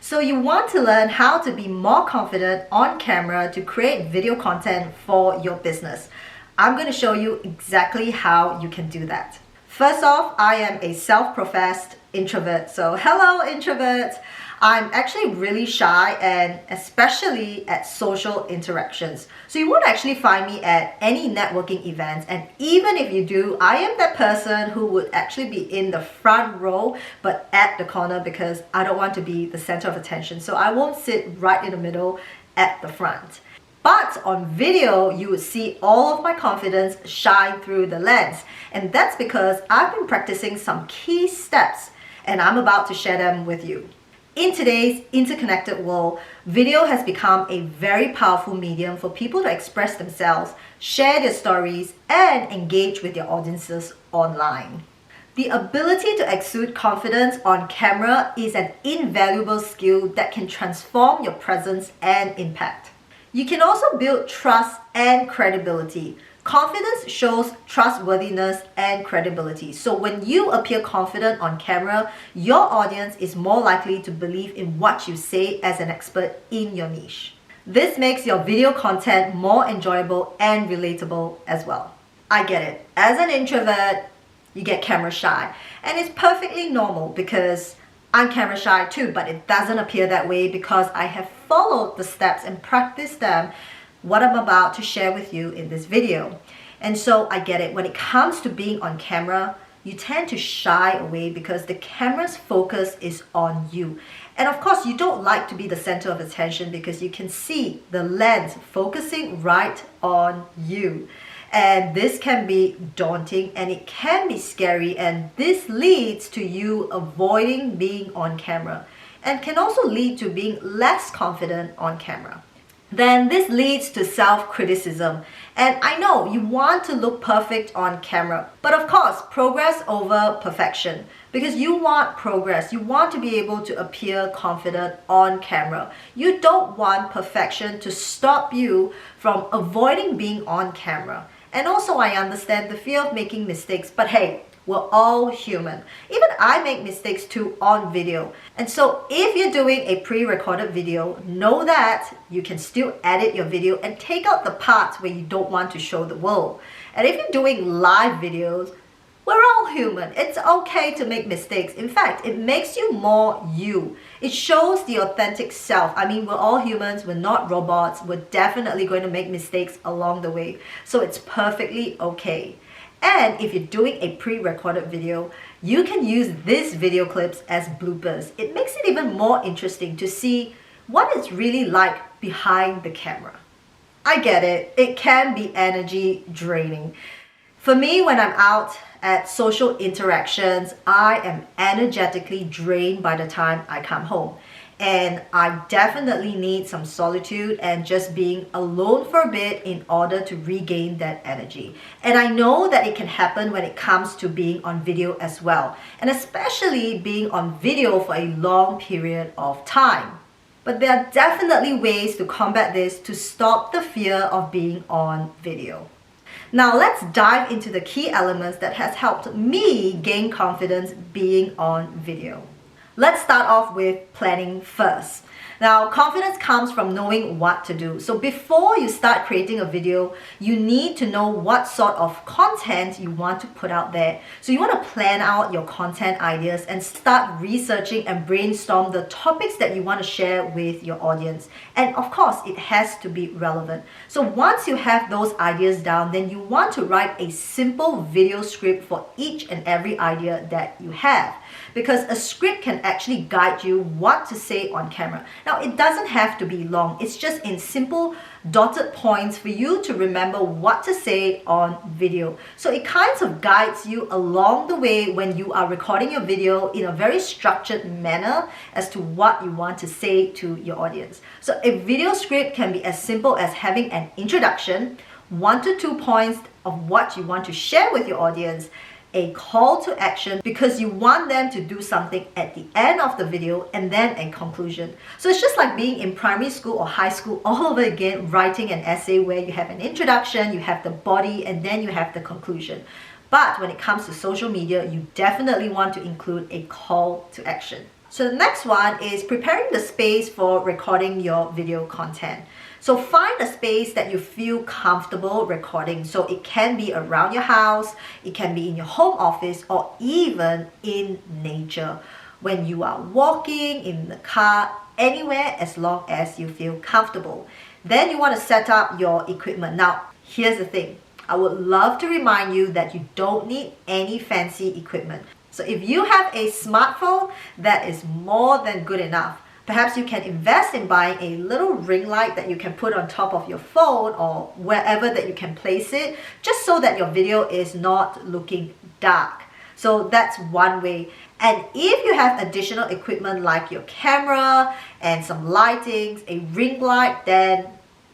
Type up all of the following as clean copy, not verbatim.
So you want to learn how to be more confident on camera to create video content for your business. I'm going to show you exactly how you can do that. First off, I am a self-professed introvert. So hello introverts! I'm actually really shy, and especially at social interactions. So you won't actually find me at any networking events, and even if you do, I am that person who would actually be in the front row but at the corner because I don't want to be the center of attention. So I won't sit right in the middle at the front. But on video, you would see all of my confidence shine through the lens. And that's because I've been practicing some key steps and I'm about to share them with you. In today's interconnected world, video has become a very powerful medium for people to express themselves, share their stories, and engage with their audiences online. The ability to exude confidence on camera is an invaluable skill that can transform your presence and impact. You can also build trust and credibility. Confidence shows trustworthiness and credibility. So when you appear confident on camera, your audience is more likely to believe in what you say as an expert in your niche. This makes your video content more enjoyable and relatable as well. I get it. As an introvert, you get camera shy. And it's perfectly normal because I'm camera shy too, but it doesn't appear that way because I have followed the steps and practiced them, what I'm about to share with you in this video. And so I get it. When it comes to being on camera, you tend to shy away because the camera's focus is on you. And of course, you don't like to be the center of attention because you can see the lens focusing right on you. And this can be daunting and it can be scary, and this leads to you avoiding being on camera and can also lead to being less confident on camera. Then this leads to self-criticism. And I know you want to look perfect on camera, but of course, progress over perfection. Because you want progress, you want to be able to appear confident on camera. You don't want perfection to stop you from avoiding being on camera. And also I understand the fear of making mistakes, but hey, we're all human. Even I make mistakes too on video. And so if you're doing a pre-recorded video, know that you can still edit your video and take out the parts where you don't want to show the world. And if you're doing live videos, we're all human. It's okay to make mistakes. In fact, it makes you more you. It shows the authentic self. I mean, we're all humans. We're not robots. We're definitely going to make mistakes along the way. So it's perfectly okay. And if you're doing a pre-recorded video, you can use these video clips as bloopers. It makes it even more interesting to see what it's really like behind the camera. I get it. It can be energy draining. For me, when I'm out at social interactions, I am energetically drained by the time I come home. And I definitely need some solitude and just being alone for a bit in order to regain that energy. And I know that it can happen when it comes to being on video as well, and especially being on video for a long period of time. But there are definitely ways to combat this to stop the fear of being on video. Now let's dive into the key elements that has helped me gain confidence being on video. Let's start off with planning first. Now, confidence comes from knowing what to do. So before you start creating a video, you need to know what sort of content you want to put out there. So you want to plan out your content ideas and start researching and brainstorm the topics that you want to share with your audience. And of course, it has to be relevant. So once you have those ideas down, then you want to write a simple video script for each and every idea that you have. Because a script can actually guide you what to say on camera. Now, it doesn't have to be long. It's just in simple dotted points for you to remember what to say on video. So it kind of guides you along the way when you are recording your video in a very structured manner as to what you want to say to your audience. So a video script can be as simple as having an introduction, 1 to 2 points of what you want to share with your audience, a call to action because you want them to do something at the end of the video, and then a conclusion. So it's just like being in primary school or high school all over again, writing an essay where you have an introduction, you have the body, and then you have the conclusion. But when it comes to social media, you definitely want to include a call to action. So the next one is preparing the space for recording your video content. So find a space that you feel comfortable recording. So it can be around your house, it can be in your home office, or even in nature. When you are walking, in the car, anywhere as long as you feel comfortable. Then you want to set up your equipment. Now, here's the thing. I would love to remind you that you don't need any fancy equipment. So if you have a smartphone, that is more than good enough. Perhaps you can invest in buying a little ring light that you can put on top of your phone or wherever that you can place it, just so that your video is not looking dark. So that's one way. And if you have additional equipment like your camera and some lightings, a ring light, then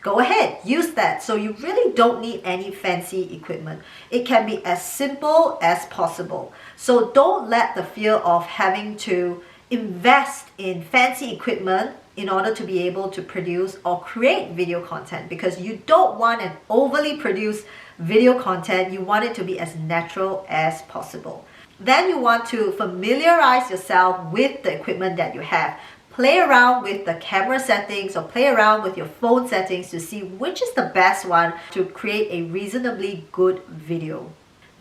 go ahead, use that. So you really don't need any fancy equipment. It can be as simple as possible. So don't let the fear of having to invest in fancy equipment in order to be able to produce or create video content, because you don't want an overly produced video content. You want it to be as natural as possible. Then you want to familiarize yourself with the equipment that you have. Play around with the camera settings or play around with your phone settings to see which is the best one to create a reasonably good video.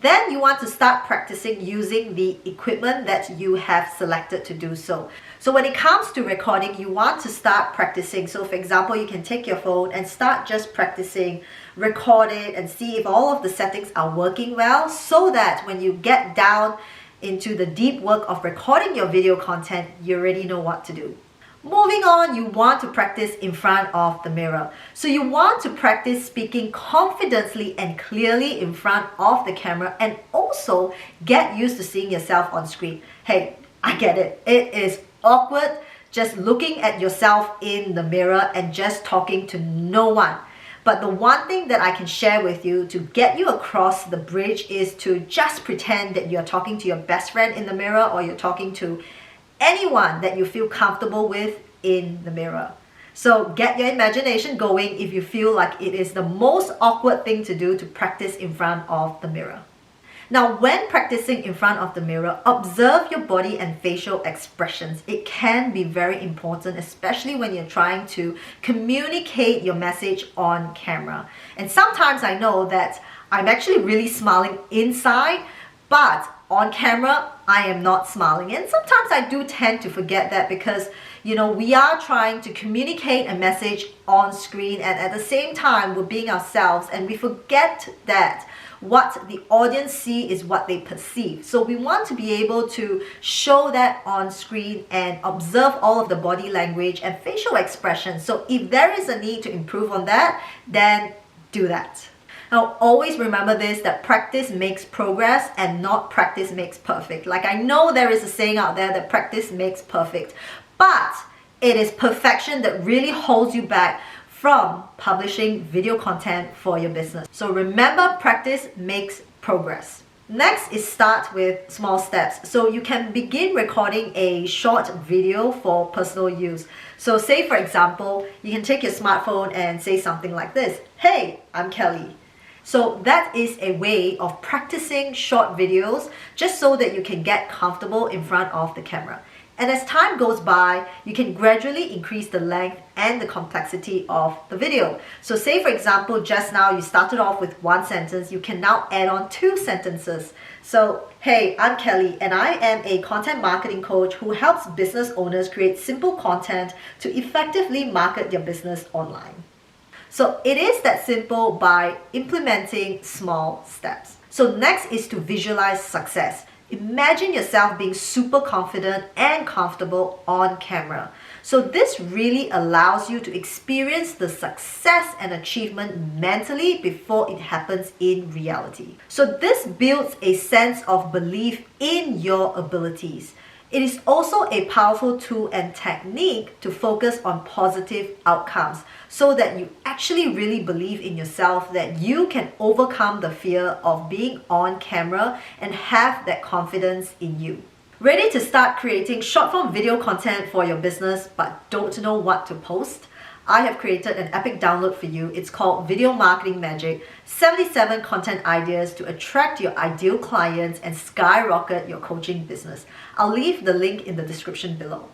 Then you want to start practicing using the equipment that you have selected to do so. So when it comes to recording, you want to start practicing. So for example, you can take your phone and start just practicing, record it and see if all of the settings are working well, so that when you get down into the deep work of recording your video content, you already know what to do. Moving on, you want to practice in front of the mirror. So you want to practice speaking confidently and clearly in front of the camera, and also get used to seeing yourself on screen. Hey, I get it. It is awkward just looking at yourself in the mirror and just talking to no one. But the one thing that I can share with you to get you across the bridge is to just pretend that you're talking to your best friend in the mirror, or you're talking to anyone that you feel comfortable with in the mirror. So get your imagination going if you feel like it is the most awkward thing to do to practice in front of the mirror. Now, when practicing in front of the mirror, observe your body and facial expressions. It can be very important, especially when you're trying to communicate your message on camera. And sometimes I know that I'm actually really smiling inside, but on camera, I am not smiling. And sometimes I do tend to forget that, because we are trying to communicate a message on screen, and at the same time we're being ourselves, and we forget that what the audience see is what they perceive. So we want to be able to show that on screen and observe all of the body language and facial expressions. So if there is a need to improve on that, then do that. Now, always remember this, that practice makes progress and not practice makes perfect. Like, I know there is a saying out there that practice makes perfect, but it is perfection that really holds you back from publishing video content for your business. So remember, practice makes progress. Next is start with small steps. So you can begin recording a short video for personal use. So say, for example, you can take your smartphone and say something like this: "Hey, I'm Kelly." So that is a way of practicing short videos, just so that you can get comfortable in front of the camera. And as time goes by, you can gradually increase the length and the complexity of the video. So say, for example, just now you started off with one sentence, you can now add on 2 sentences. So, "Hey, I'm Kelly, and I am a content marketing coach who helps business owners create simple content to effectively market their business online." So it is that simple by implementing small steps. So next is to visualize success. Imagine yourself being super confident and comfortable on camera. So this really allows you to experience the success and achievement mentally before it happens in reality. So this builds a sense of belief in your abilities. It is also a powerful tool and technique to focus on positive outcomes, so that you actually really believe in yourself, that you can overcome the fear of being on camera and have that confidence in you. Ready to start creating short form video content for your business but don't know what to post? I have created an epic download for you. It's called Video Marketing Magic, 77 content ideas to attract your ideal clients and skyrocket your coaching business. I'll leave the link in the description below.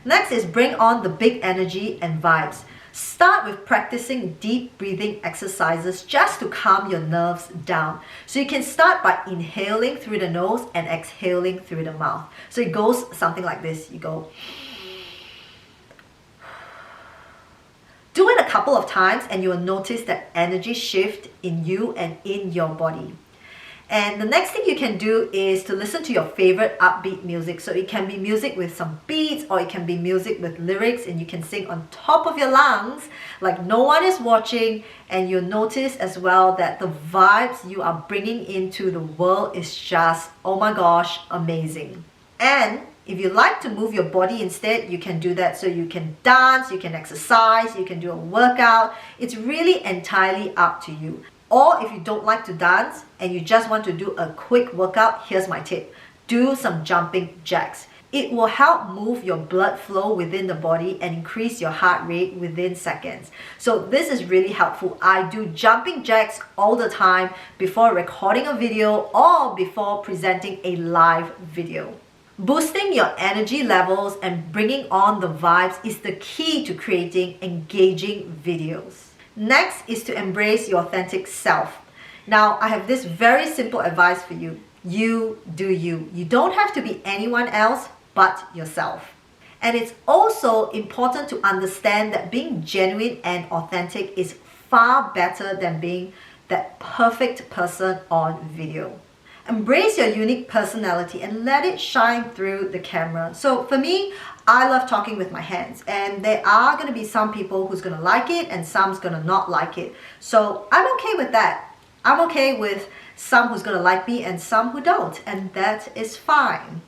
Next is bring on the big energy and vibes. Start with practicing deep breathing exercises just to calm your nerves down. So you can start by inhaling through the nose and exhaling through the mouth. So it goes something like this. You go. Do it a couple of times and you will notice that energy shift in you and in your body. And the next thing you can do is to listen to your favorite upbeat music. So it can be music with some beats, or it can be music with lyrics, and you can sing on top of your lungs like no one is watching. And you'll notice as well that the vibes you are bringing into the world is just, oh my gosh, amazing. And if you like to move your body instead, you can do that. So you can dance, you can exercise, you can do a workout. It's really entirely up to you. Or if you don't like to dance and you just want to do a quick workout, here's my tip. Do some jumping jacks. It will help move your blood flow within the body and increase your heart rate within seconds. So this is really helpful. I do jumping jacks all the time before recording a video or before presenting a live video. Boosting your energy levels and bringing on the vibes is the key to creating engaging videos. Next is to embrace your authentic self. Now, I have this very simple advice for you. You do you. You don't have to be anyone else but yourself. And it's also important to understand that being genuine and authentic is far better than being that perfect person on video. Embrace your unique personality and let it shine through the camera. So for me, I love talking with my hands, and there are going to be some people who's going to like it and some's going to not like it. So I'm okay with that. I'm okay with some who's going to like me and some who don't, and that is fine.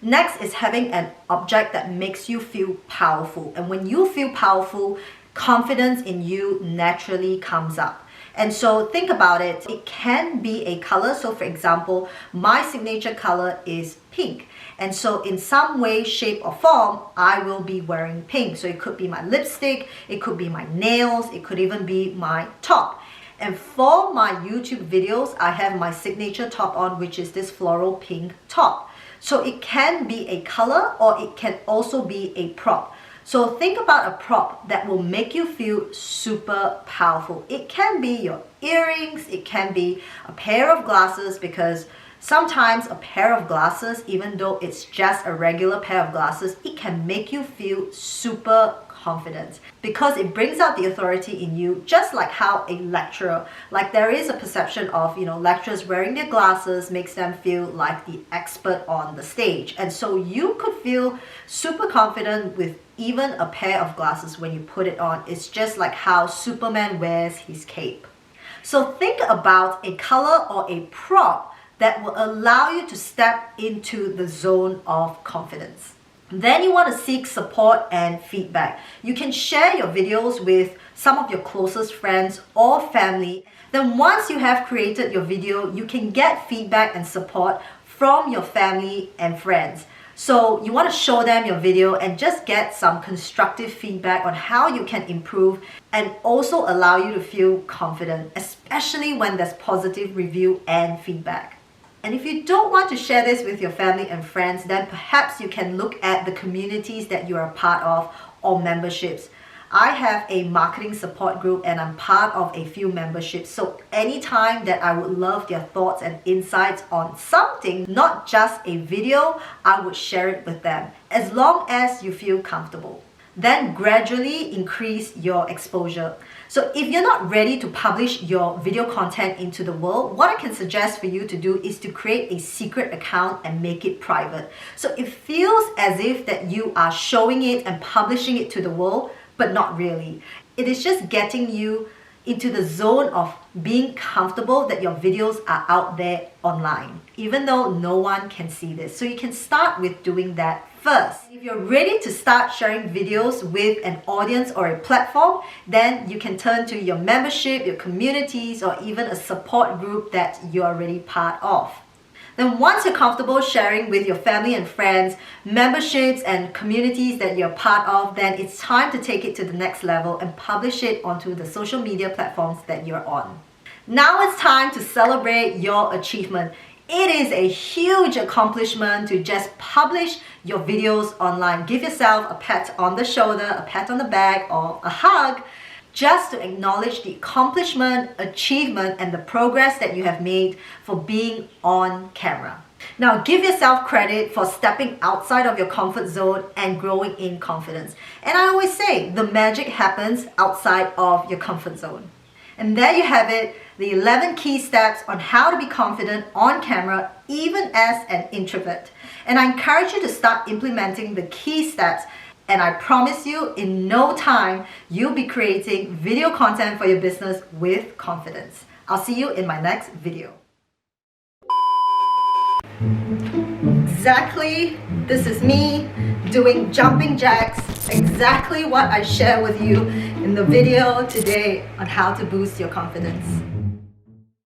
Next is having an object that makes you feel powerful. And when you feel powerful, confidence in you naturally comes up. And so think about it. It can be a color. So for example, my signature color is pink. And so in some way, shape or form, I will be wearing pink. So it could be my lipstick, it could be my nails, it could even be my top. And for my YouTube videos, I have my signature top on, which is this floral pink top. So it can be a color or it can also be a prop. So think about a prop that will make you feel super powerful. It can be your earrings, it can be a pair of glasses, because sometimes a pair of glasses, even though it's just a regular pair of glasses, it can make you feel super confident because it brings out the authority in you, just like how a lecturer, like there is a perception of, lecturers wearing their glasses makes them feel like the expert on the stage. And so you could feel super confident with even a pair of glasses when you put it on. It's just like how Superman wears his cape. So think about a color or a prop that will allow you to step into the zone of confidence. Then you want to seek support and feedback. You can share your videos with some of your closest friends or family. Then once you have created your video, you can get feedback and support from your family and friends. So you want to show them your video and just get some constructive feedback on how you can improve, and also allow you to feel confident, especially when there's positive review and feedback. And if you don't want to share this with your family and friends, then perhaps you can look at the communities that you are a part of or memberships. I have a marketing support group and I'm part of a few memberships. So anytime that I would love their thoughts and insights on something, not just a video, I would share it with them, as long as you feel comfortable. Then gradually increase your exposure. So if you're not ready to publish your video content into the world, what I can suggest for you to do is to create a secret account and make it private. So it feels as if that you are showing it and publishing it to the world, but not really. It is just getting you into the zone of being comfortable that your videos are out there online, even though no one can see this. So you can start with doing that first. If you're ready to start sharing videos with an audience or a platform, then you can turn to your membership, your communities, or even a support group that you're already part of. Then once you're comfortable sharing with your family and friends, memberships and communities that you're part of, then it's time to take it to the next level and publish it onto the social media platforms that you're on. Now it's time to celebrate your achievement. It is a huge accomplishment to just publish your videos online. Give yourself a pat on the shoulder, a pat on the back, or a hug, just to acknowledge the accomplishment, achievement, and the progress that you have made for being on camera. Now, give yourself credit for stepping outside of your comfort zone and growing in confidence. And I always say, the magic happens outside of your comfort zone. And there you have it, the 11 key steps on how to be confident on camera, even as an introvert. And I encourage you to start implementing the key steps. And I promise you, in no time, you'll be creating video content for your business with confidence. I'll see you in my next video. Exactly, this is me doing jumping jacks, exactly what I share with you in the video today on how to boost your confidence.